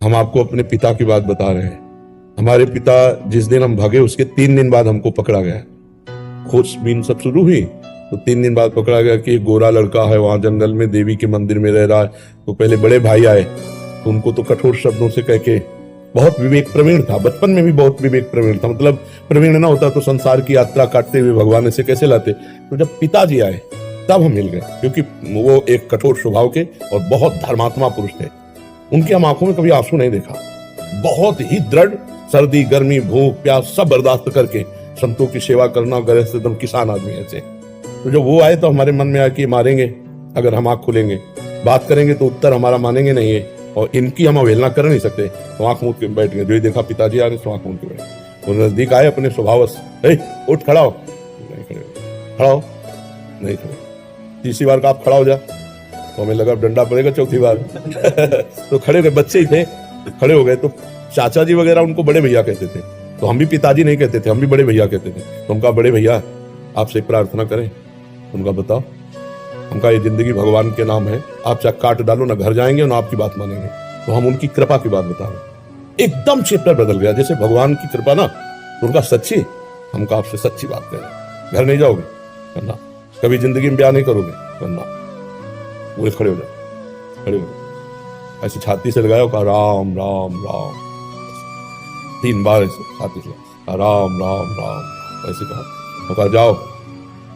हम आपको अपने पिता की बात बता रहे हैं। हमारे पिता जिस दिन हम भागे उसके 3 दिन बाद हमको पकड़ा गया। खोजबीन सब शुरू हुई तो 3 दिन बाद पकड़ा गया कि एक गोरा लड़का है वहां जंगल में देवी के मंदिर में रह रहा है। तो पहले बड़े भाई आए तो उनको तो कठोर शब्दों से कह के, बहुत विवेक प्रवीण था, बचपन में भी बहुत विवेक प्रवीण था, मतलब प्रवीण ना होता तो संसार की यात्रा काटते हुए भगवान से कैसे लाते। तो जब पिताजी आए तब हम मिल गए, क्योंकि वो एक कठोर स्वभाव के और बहुत धर्मात्मा पुरुष थे। उनकी हम आंखों में कभी आंसू नहीं देखा। बहुत ही दृढ़, सर्दी गर्मी भूख प्यास सब बर्दाश्त करके संतों की सेवा करना, गरज से एकदम किसान आदमी ऐसे। तो जब वो आए तो हमारे मन में आया कि मारेंगे अगर हम आंख खुलेंगे, बात करेंगे तो उत्तर हमारा मानेंगे नहीं है, और इनकी हम अवहेलना कर नहीं सकते। तो आंख मूंद के बैठ गए। जो ही देखा पिताजी आ रहे तो आंख मूंद के बैठ। वो नजदीक आए अपने स्वभाव से, उठ खड़ा हो, नहीं खड़े, खड़ा हो, नहीं खड़े। तीसरी बार का आप खड़ा हो जा तो हमें लगा डंडा पड़ेगा, चौथी बार तो खड़े हो गए, बच्चे ही थे, खड़े हो गए। तो चाचा जी वगैरह उनको बड़े भैया कहते थे, तो हम भी पिताजी नहीं कहते थे, हम भी बड़े भैया कहते थे। तो हम कहा बड़े भैया आपसे एक प्रार्थना करें। उनका बताओ। हम कहा ये जिंदगी भगवान के नाम है, आप चाहे काट डालो ना घर जाएंगे ना आपकी बात मानेंगे। तो हम उनकी कृपा की बात बता रहे। एकदम चैप्टर बदल गया, जैसे भगवान की कृपा ना। तो उनका सच्ची, हम कहा आपसे सच्ची बात करें, घर नहीं जाओगे करना, कभी जिंदगी में ब्याह नहीं करोगे करना। वो खड़े हो जाओ, खड़े हो जाओ, ऐसे छाती से लगाया, कहा राम राम राम 3 बार ऐसे छाती से, राम राम राम ऐसे कहा। जाओ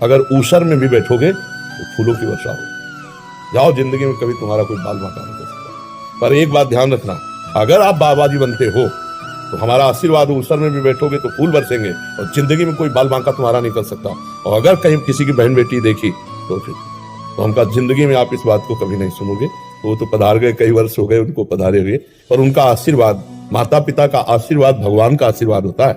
अगर ऊसर में भी बैठोगे तो फूलों की वर्षा हो, जाओ जिंदगी में कभी तुम्हारा कोई बाल बांका नहीं कर सकता। पर एक बात ध्यान रखना, अगर आप बाबा जी बनते हो तो हमारा आशीर्वाद, ऊसर में भी बैठोगे तो फूल बरसेंगे और जिंदगी में कोई बाल बांका तुम्हारा नहीं कर सकता। और अगर कहीं किसी की बहन बेटी देखी तो फिर तो हमका जिंदगी में आप इस बात को कभी नहीं सुनोगे। वो तो पधार गए, कई वर्ष हो गए उनको पधारे हुए, पर उनका आशीर्वाद, माता पिता का आशीर्वाद भगवान का आशीर्वाद होता है।